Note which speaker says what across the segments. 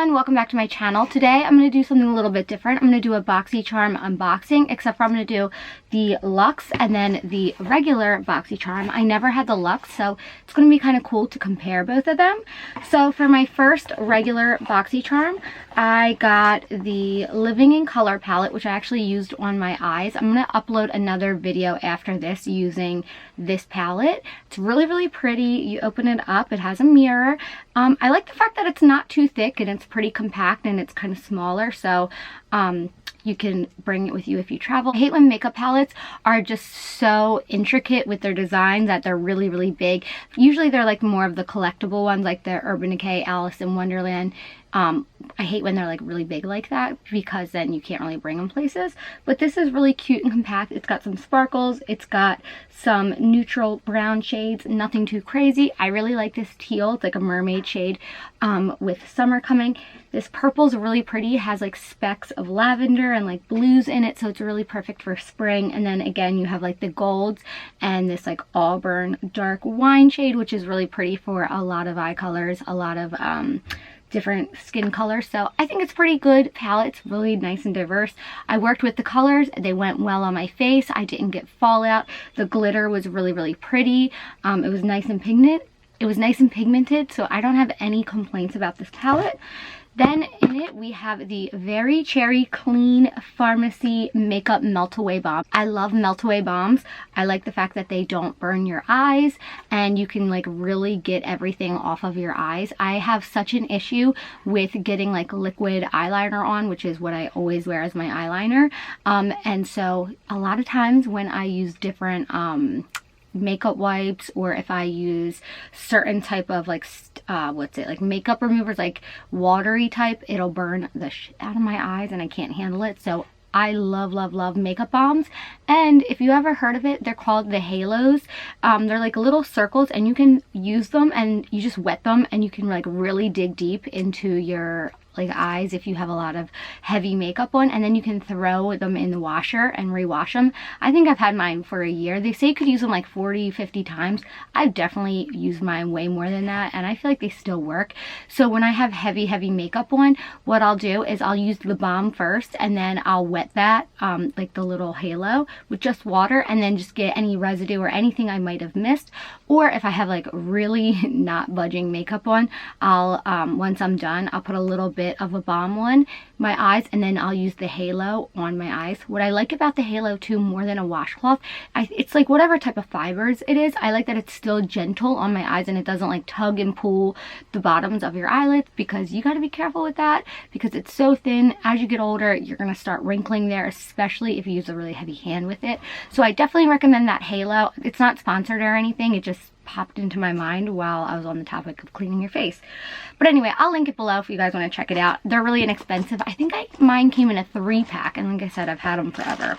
Speaker 1: everyone, welcome back to my channel. Today I'm going to do something a little bit different. I'm going to do a boxycharm unboxing, except for I'm going to do the luxe and then the regular boxycharm. I never had the luxe, so it's going to be kind of cool to compare both of them. So for my first regular boxycharm, I got the Living in Color palette, which I actually used on my eyes. I'm going to upload another video after this using this palette. It's really, really pretty. You open it up, it has a mirror. I like the fact that it's not too thick and it's pretty compact and it's kind of smaller, so you can bring it with you if you travel. I hate when makeup palettes are just so intricate with their design that they're really, really big. Usually they're like more of the collectible ones, like the Urban Decay Alice in Wonderland. I hate when they're like really big like that, because then you can't really bring them places. But this is really cute and compact. It's got some sparkles. It's got some neutral brown shades, nothing too crazy. I really like this teal. It's like a mermaid shade with summer coming. This purple's really pretty. It has like specks of lavender and like blues in it, so it's really perfect for spring. And then again, you have like the golds and this like auburn dark wine shade, which is really pretty for a lot of eye colors, a lot of different skin colors. So I think it's pretty good palette. It's really nice and diverse. I worked with the colors. They went well on my face. I didn't get fallout. The glitter was really, really pretty. It was nice and pigmented. So I don't have any complaints about this palette. Then in it, we have the Very Cherry Clean Pharmacy Makeup Melt Away Balm. I love melt away balms. I like the fact that they don't burn your eyes and you can like really get everything off of your eyes. I have such an issue with getting like liquid eyeliner on, which is what I always wear as my eyeliner. And so a lot of times when I use different makeup wipes, or if I use certain type of like like makeup removers, like watery type, it'll burn the shit out of my eyes and I can't handle it. So I love, love, love makeup balms. And if you ever heard of it, they're called the halos. They're like little circles and you can use them and you just wet them and you can like really dig deep into your like eyes if you have a lot of heavy makeup on, and then you can throw them in the washer and rewash them. I think I've had mine for a year. They say you could use them like 40-50 times. I've definitely used mine way more than that, and I feel like they still work. So when I have heavy makeup on, what I'll do is I'll use the balm first and then I'll wet that like the little halo with just water, and then just get any residue or anything I might have missed. Or if I have like really not budging makeup on, I'll once I'm done, I'll put a little bit of a balm on my eyes and then I'll use the halo on my eyes. What I like about the halo too, more than a washcloth, it's like whatever type of fibers it is, I like that it's still gentle on my eyes and it doesn't like tug and pull the bottoms of your eyelids, because you got to be careful with that because it's so thin. As you get older, you're going to start wrinkling there, especially if you use a really heavy hand with it. So I definitely recommend that halo. It's not sponsored or anything, it just popped into my mind while I was on the topic of cleaning your face. But anyway, I'll link it below if you guys want to check it out. They're really inexpensive. I think mine came in a 3-pack, and like I said, I've had them forever.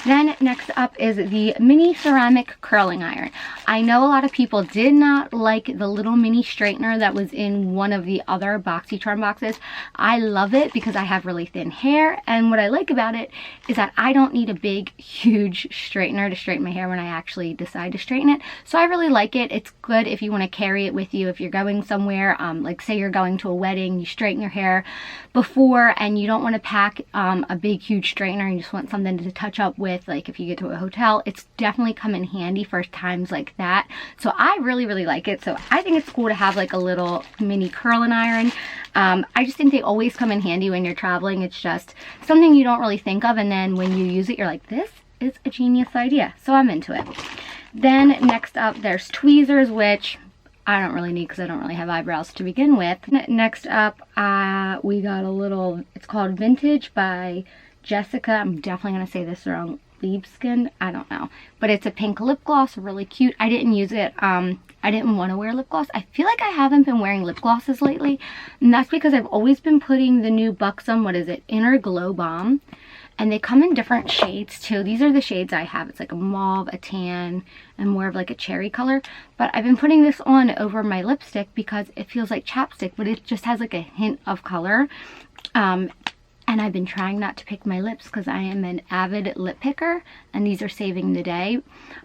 Speaker 1: Then next up is the mini ceramic curling iron. I know a lot of people did not like the little mini straightener that was in one of the other boxycharm boxes. I love it because I have really thin hair, and what I like about it is that I don't need a big huge straightener to straighten my hair when I actually decide to straighten it. So I really like it. It's good if you want to carry it with you if you're going somewhere, like say you're going to a wedding, you straighten your hair before and you don't want to pack a big huge straightener and you just want something to touch up with, like if you get to a hotel. It's definitely come in handy for times like that. So I really, really like it. So I think it's cool to have like a little mini curling iron. I just think they always come in handy when you're traveling. It's just something you don't really think of, and then when you use it, you're like, this is a genius idea. So I'm into it. Then next up, there's tweezers, which I don't really need because I don't really have eyebrows to begin with. Next up, we got a little, it's called Vintage by Jessica. I'm definitely going to say this wrong. Liebskin, I don't know, but it's a pink lip gloss, really cute. I didn't use it. I didn't want to wear lip gloss. I feel like I haven't been wearing lip glosses lately, and that's because I've always been putting the new Bosam, what is it, Inner Glow Balm, and they come in different shades too. These are the shades I have. It's like a mauve, a tan, and more of like a cherry color, but I've been putting this on over my lipstick because it feels like chapstick, but it just has like a hint of color. And I've been trying not to pick my lips because I am an avid lip picker, and these are saving the day.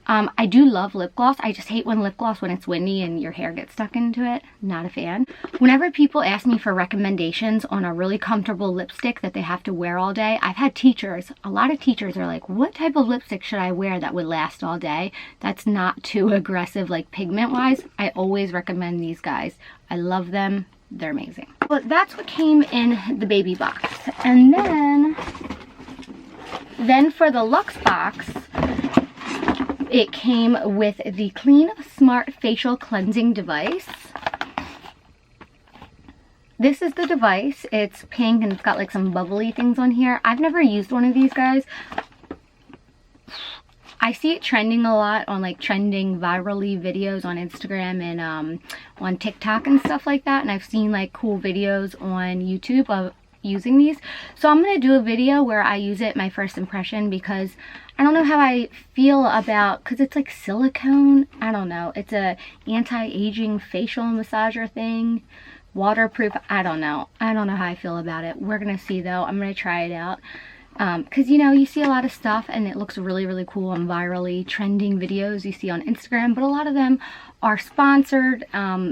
Speaker 1: I do love lip gloss. I just hate when lip gloss, when it's windy and your hair gets stuck into it. Not a fan. Whenever people ask me for recommendations on a really comfortable lipstick that they have to wear all day, I've had teachers, a lot of teachers are like, what type of lipstick should I wear that would last all day? That's not too aggressive, like pigment wise. I always recommend these guys. I love them. They're amazing. But that's what came in the baby box. And then for the luxe box, it came with the Clean Smart Facial Cleansing Device. This is the device. It's pink and it's got like some bubbly things on here. I've never used one of these guys. I see it trending a lot on like trending virally videos on Instagram and on TikTok and stuff like that. And I've seen like cool videos on YouTube of using these. So I'm going to do a video where I use it, my first impression, because I don't know how I feel about, because it's like silicone. I don't know. It's a anti-aging facial massager thing. Waterproof. I don't know. I don't know how I feel about it. We're going to see though. I'm going to try it out. Because you know, you see a lot of stuff and it looks really, really cool on virally trending videos you see on Instagram, but a lot of them are sponsored,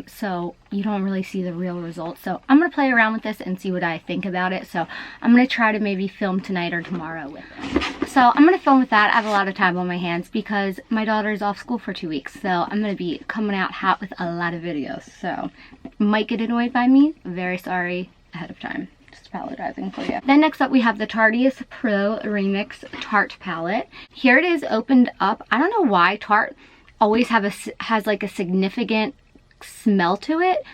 Speaker 1: so you don't really see the real results. So I'm going to play around with this and see what I think about it. So I'm going to try to maybe film tonight or tomorrow with it. So I'm going to film with that. I have a lot of time on my hands because my daughter's off school for 2 weeks, so I'm going to be coming out hot with a lot of videos. So might get annoyed by me. Very sorry ahead of time. Apologizing for you. Then next up we have the Tarte Pro Remix Tarte palette. Here it is opened up. I don't know why Tarte always has like a significant smell to it.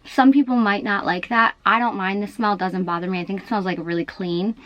Speaker 1: Some people might not like that. I don't mind the smell. It doesn't bother me. I think it smells like really clean.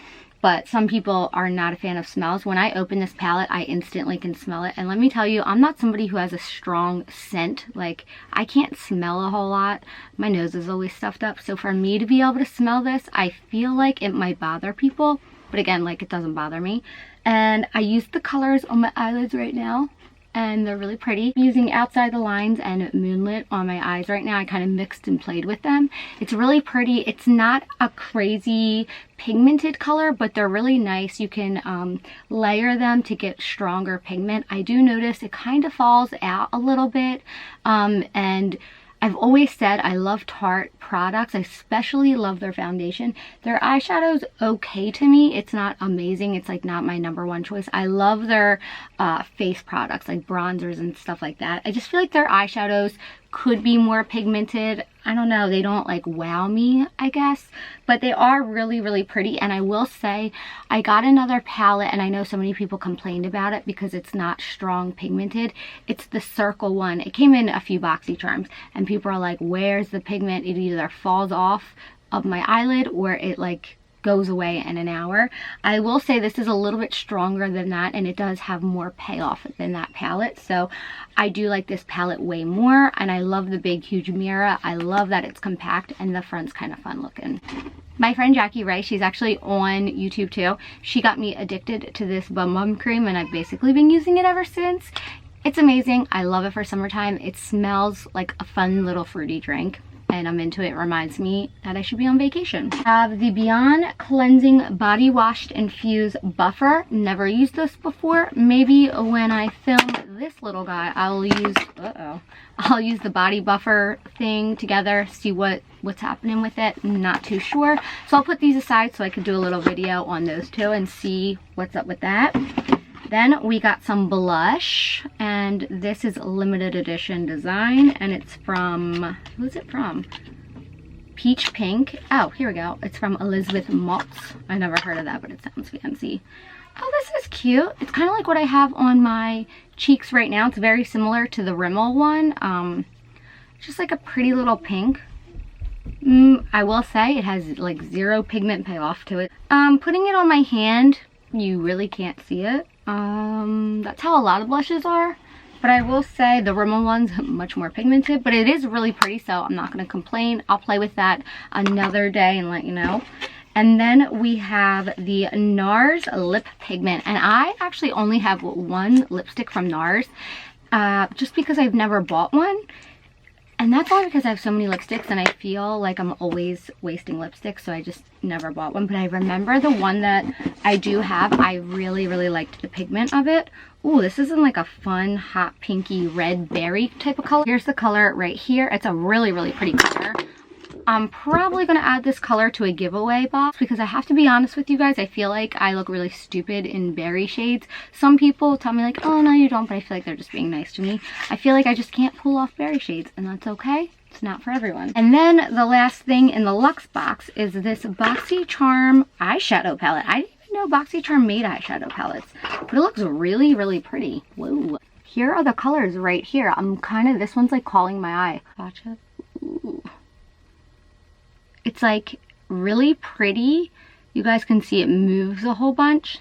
Speaker 1: But some people are not a fan of smells. When I open this palette, I instantly can smell it. And let me tell you, I'm not somebody who has a strong scent. Like, I can't smell a whole lot. My nose is always stuffed up. So for me to be able to smell this, I feel like it might bother people. But again, like, it doesn't bother me. And I use the colors on my eyelids right now. And they're really pretty. I'm using Outside the Lines and Moonlit on my eyes right now. I kind of mixed and played with them. It's really pretty. It's not a crazy pigmented color, but they're really nice. You can layer them to get stronger pigment. I do notice it kind of falls out a little bit, and I've always said I love Tarte products. I especially love their foundation. Their eyeshadow's okay to me. It's not amazing. It's like not my #1 choice. I love their face products like bronzers and stuff like that. I just feel like their eyeshadows could be more pigmented. I don't know, they don't like wow me, I guess, but they are really, really pretty. And I will say I got another palette, and I know so many people complained about it because it's not strong pigmented. It's the circle one. It came in a few boxycharms and people are like, where's the pigment? It either falls off of my eyelid or it like goes away in an hour. I will say this is a little bit stronger than that, and it does have more payoff than that palette. So I do like this palette way more, and I love the big huge mirror. I love that it's compact and the front's kind of fun looking. My friend Jackie Ray, she's actually on YouTube too. She got me addicted to this Bosam Cream, and I've basically been using it ever since. It's amazing. I love it for summertime. It smells like a fun little fruity drink, and I'm into it. It reminds me that I should be on vacation. I have the Beyond Cleansing Body Wash Infused Buffer. Never used this before. Maybe when I film this little guy, I'll use the body buffer thing together, see what's happening with it. Not too sure. So I'll put these aside so I can do a little video on those two and see what's up with that. Then we got some blush, and this is a limited edition design, and it's from, who's it from? Peach Pink. Oh, here we go. It's from Elizabeth Motts. I never heard of that, but it sounds fancy. Oh, this is cute. It's kind of like what I have on my cheeks right now. It's very similar to the Rimmel one. Just like a pretty little pink. I will say it has like zero pigment payoff to it. Putting it on my hand, you really can't see it. That's how a lot of blushes are, but I will say the Rimmel one's much more pigmented, but it is really pretty, so I'm not going to complain. I'll play with that another day and let you know. And then we have the NARS lip pigment, and I actually only have one lipstick from NARS, just because I've never bought one. And that's only because I have so many lipsticks and I feel like I'm always wasting lipstick, so I just never bought one. But I remember the one that I do have, I really, really liked the pigment of it. Ooh, this is in like a fun, hot, pinky, red berry type of color. Here's the color right here. It's a really, really pretty color. I'm probably going to add this color to a giveaway box because I have to be honest with you guys, I feel like I look really stupid in berry shades. Some people tell me like, oh no you don't, but I feel like they're just being nice to me. I feel like I just can't pull off berry shades, and that's okay. It's not for everyone. And then the last thing in the Luxe box is this BoxyCharm eyeshadow palette. I didn't even know BoxyCharm made eyeshadow palettes, but it looks really, really pretty. Whoa. Here are the colors right here. This one's like calling my eye. Watch it. Ooh. It's like really pretty. You guys can see it moves a whole bunch.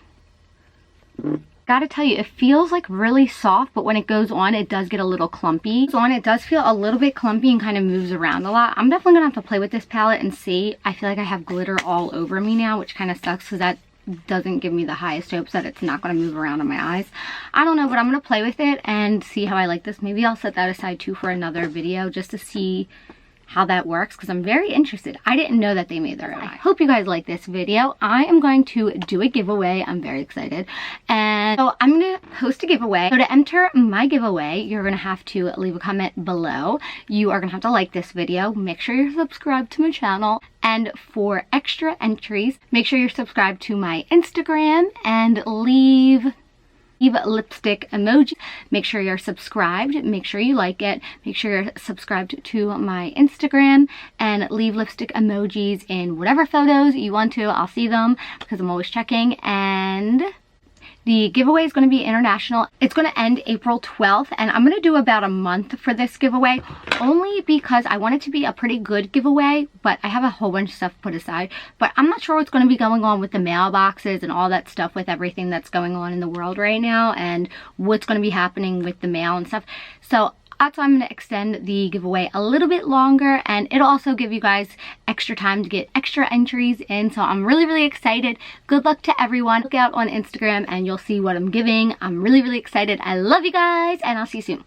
Speaker 1: Gotta tell you, it feels like really soft, but when it goes on, it does get a little clumpy. So on, it does feel a little bit clumpy and kind of moves around a lot. I'm definitely gonna have to play with this palette and see. I feel like I have glitter all over me now, which kind of sucks because that doesn't give me the highest hopes that it's not going to move around on my eyes. I don't know, but I'm going to play with it and see how I like this. Maybe I'll set that aside too for another video just to see how that works, because I'm very interested. I didn't know that they made their own. I hope you guys like this video. I am going to do a giveaway. I'm very excited. And so I'm going to host a giveaway. So to enter my giveaway, you're going to have to leave a comment below. You are going to have to like this video. Make sure you're subscribed to my channel. And for extra entries, make sure you're subscribed to my Instagram and leave lipstick emoji. Make sure you're subscribed, make sure you like it, make sure you're subscribed to my Instagram, and leave lipstick emojis in whatever photos you want to. I'll see them because I'm always checking. And the giveaway is going to be international. It's going to end April 12th, and I'm going to do about a month for this giveaway, only because I want it to be a pretty good giveaway, but I have a whole bunch of stuff put aside. But I'm not sure what's going to be going on with the mailboxes and all that stuff with everything that's going on in the world right now, and what's going to be happening with the mail and stuff. So that's why I'm going to extend the giveaway a little bit longer, and it'll also give you guys extra time to get extra entries in. So I'm really, really excited. Good luck to everyone. Look out on Instagram and you'll see what I'm giving. I'm really, really excited. I love you guys, and I'll see you soon.